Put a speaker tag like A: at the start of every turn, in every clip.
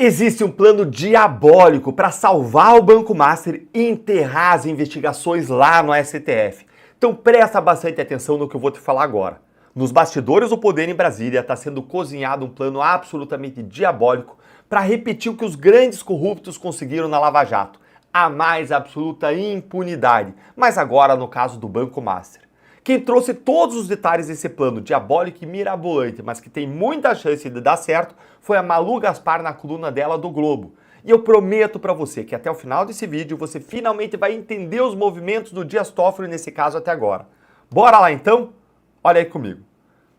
A: Existe um plano diabólico para salvar o Banco Master e enterrar as investigações lá no STF. Então presta bastante atenção no que eu vou te falar agora. Nos bastidores do poder em Brasília está sendo cozinhado um plano absolutamente diabólico para repetir o que os grandes corruptos conseguiram na Lava Jato. A mais absoluta impunidade, mas agora no caso do Banco Master. Quem trouxe todos os detalhes desse plano diabólico e mirabolante, mas que tem muita chance de dar certo, foi a Malu Gaspar na coluna dela do Globo. E eu prometo pra você que até o final desse vídeo você finalmente vai entender os movimentos do Dias Toffoli nesse caso até agora. Bora lá então? Olha aí comigo.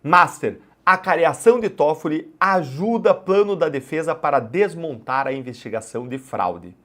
A: Master, a cariação de Toffoli ajuda plano da defesa para desmontar a investigação de fraude.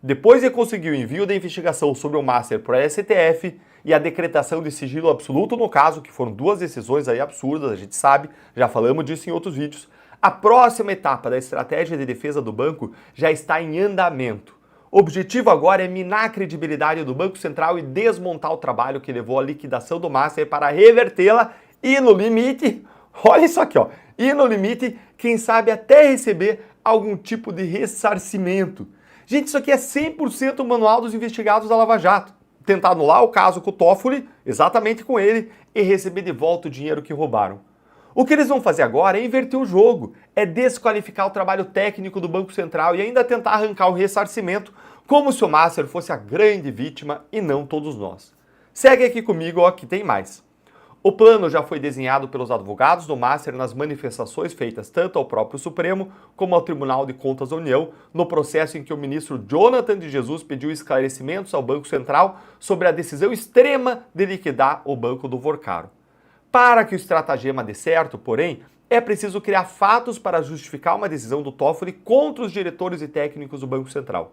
A: Depois de conseguir o envio da investigação sobre o Master para a STF e a decretação de sigilo absoluto no caso, que foram duas decisões aí absurdas, a gente sabe, já falamos disso em outros vídeos, a próxima etapa da estratégia de defesa do banco já está em andamento. O objetivo agora é minar a credibilidade do Banco Central e desmontar o trabalho que levou à liquidação do Master para revertê-la e no limite, olha isso aqui, ó, e no limite, quem sabe até receber algum tipo de ressarcimento. Gente, isso aqui é 100% o manual dos investigados da Lava Jato. Tentar anular o caso com o Toffoli, exatamente com ele, e receber de volta o dinheiro que roubaram. O que eles vão fazer agora é inverter o jogo, é desqualificar o trabalho técnico do Banco Central e ainda tentar arrancar o ressarcimento, como se o Master fosse a grande vítima e não todos nós. Segue aqui comigo, ó, que tem mais. O plano já foi desenhado pelos advogados do Master nas manifestações feitas tanto ao próprio Supremo como ao Tribunal de Contas da União, no processo em que o ministro Jonathan de Jesus pediu esclarecimentos ao Banco Central sobre a decisão extrema de liquidar o Banco do Vorcaro. Para que o estratagema dê certo, porém, é preciso criar fatos para justificar uma decisão do Toffoli contra os diretores e técnicos do Banco Central.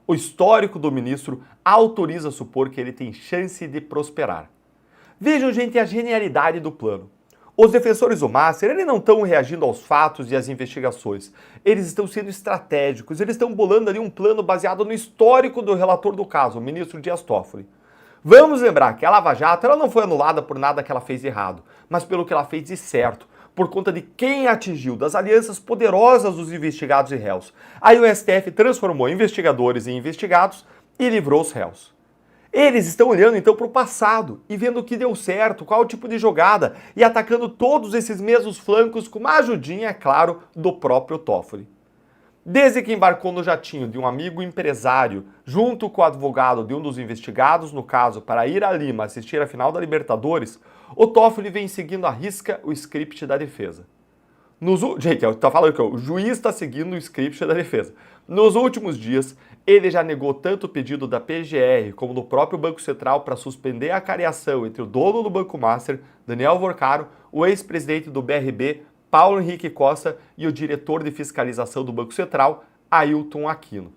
A: O histórico do ministro autoriza supor que ele tem chance de prosperar. Vejam, gente, a genialidade do plano. Os defensores do Master, eles não estão reagindo aos fatos e às investigações. Eles estão sendo estratégicos, eles estão bolando ali um plano baseado no histórico do relator do caso, o ministro Dias Toffoli. Vamos lembrar que a Lava Jato ela não foi anulada por nada que ela fez de errado, mas pelo que ela fez de certo, por conta de quem atingiu, das alianças poderosas dos investigados e réus. Aí o STF transformou investigadores em investigados e livrou os réus. Eles estão olhando então para o passado e vendo o que deu certo, qual o tipo de jogada e atacando todos esses mesmos flancos com uma ajudinha, é claro, do próprio Toffoli. Desde que embarcou no jatinho de um amigo empresário, junto com o advogado de um dos investigados, no caso, para ir a Lima assistir a final da Libertadores, o Toffoli vem seguindo à risca o script da defesa. Gente, tá falando que o juiz está seguindo o script da defesa. Nos últimos dias, ele já negou tanto o pedido da PGR como do próprio Banco Central para suspender a cariação entre o dono do Banco Master, Daniel Vorcaro, o ex-presidente do BRB, Paulo Henrique Costa, e o diretor de fiscalização do Banco Central, Ailton Aquino.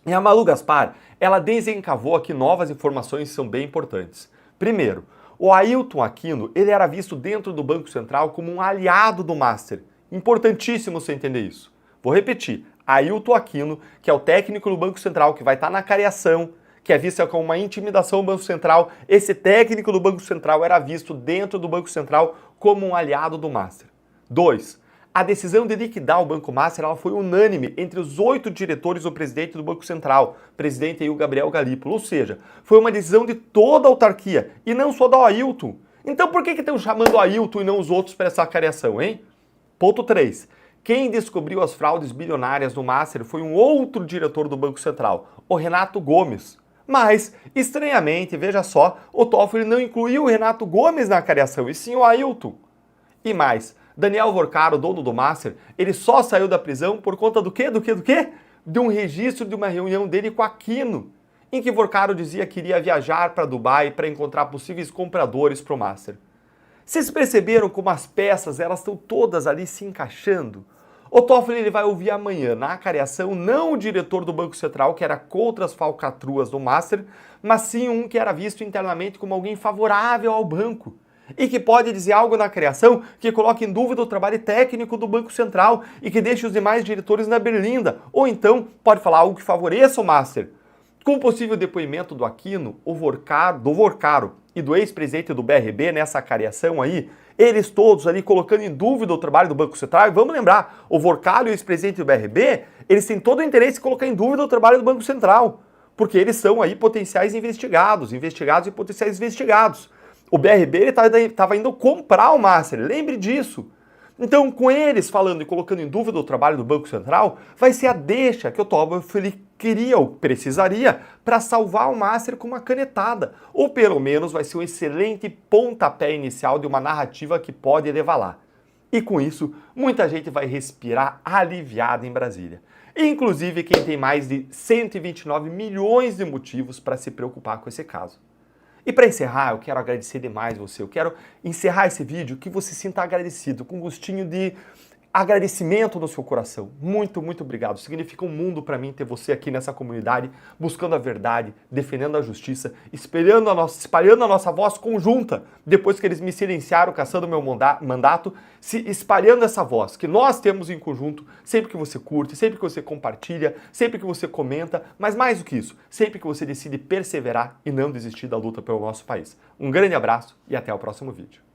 A: E a Malu Gaspar, ela desencavou aqui novas informações que são bem importantes. Primeiro, o Ailton Aquino, ele era visto dentro do Banco Central como um aliado do Master. Importantíssimo você entender isso. Vou repetir, Ailton Aquino, que é o técnico do Banco Central, que vai estar na cariação, que é vista como uma intimidação do Banco Central, esse técnico do Banco Central era visto dentro do Banco Central como um aliado do Master. 2. A decisão de liquidar o Banco Master ela foi unânime entre os 8 diretores do presidente do Banco Central, presidente aí o Gabriel Galípolo, ou seja, foi uma decisão de toda a autarquia e não só do Ailton. Então por que estão chamando o Ailton e não os outros para essa cariação, hein? Ponto 3. Quem descobriu as fraudes bilionárias no Master foi um outro diretor do Banco Central, o Renato Gomes. Mas, estranhamente, veja só, o Toffoli não incluiu o Renato Gomes na cariação, e sim o Ailton. E mais, Daniel Vorcaro, dono do Master, ele só saiu da prisão por conta do quê? De um registro de uma reunião dele com Aquino, em que Vorcaro dizia que iria viajar para Dubai para encontrar possíveis compradores para o Master. Vocês perceberam como as peças elas estão todas ali se encaixando? O Toffoli ele vai ouvir amanhã na cariação não o diretor do Banco Central que era contra as falcatruas do Master, mas sim um que era visto internamente como alguém favorável ao banco e que pode dizer algo na cariação que coloque em dúvida o trabalho técnico do Banco Central e que deixe os demais diretores na berlinda, ou então pode falar algo que favoreça o Master. Com o possível depoimento do Aquino, do Vorcaro e do ex-presidente do BRB nessa cariação aí, eles todos ali colocando em dúvida o trabalho do Banco Central, e vamos lembrar, o Vorcaro e o ex-presidente do BRB, eles têm todo o interesse em colocar em dúvida o trabalho do Banco Central, porque eles são aí potenciais investigados e potenciais investigados. O BRB estava indo comprar o Master, lembre disso. Então, com eles falando e colocando em dúvida o trabalho do Banco Central, vai ser a deixa que o Toffoli queria ou precisaria para salvar o Master com uma canetada. Ou pelo menos vai ser um excelente pontapé inicial de uma narrativa que pode levar lá. E com isso, muita gente vai respirar aliviada em Brasília. Inclusive quem tem mais de 129 milhões de motivos para se preocupar com esse caso. E para encerrar, eu quero agradecer demais você. Eu quero encerrar esse vídeo que você sinta agradecido, com um gostinho de agradecimento no seu coração. Muito, muito obrigado. Significa um mundo para mim ter você aqui nessa comunidade, buscando a verdade, defendendo a justiça, espalhando a nossa voz conjunta, depois que eles me silenciaram, caçando meu mandato, espalhando essa voz que nós temos em conjunto, sempre que você curte, sempre que você compartilha, sempre que você comenta, mas mais do que isso, sempre que você decide perseverar e não desistir da luta pelo nosso país. Um grande abraço e até o próximo vídeo.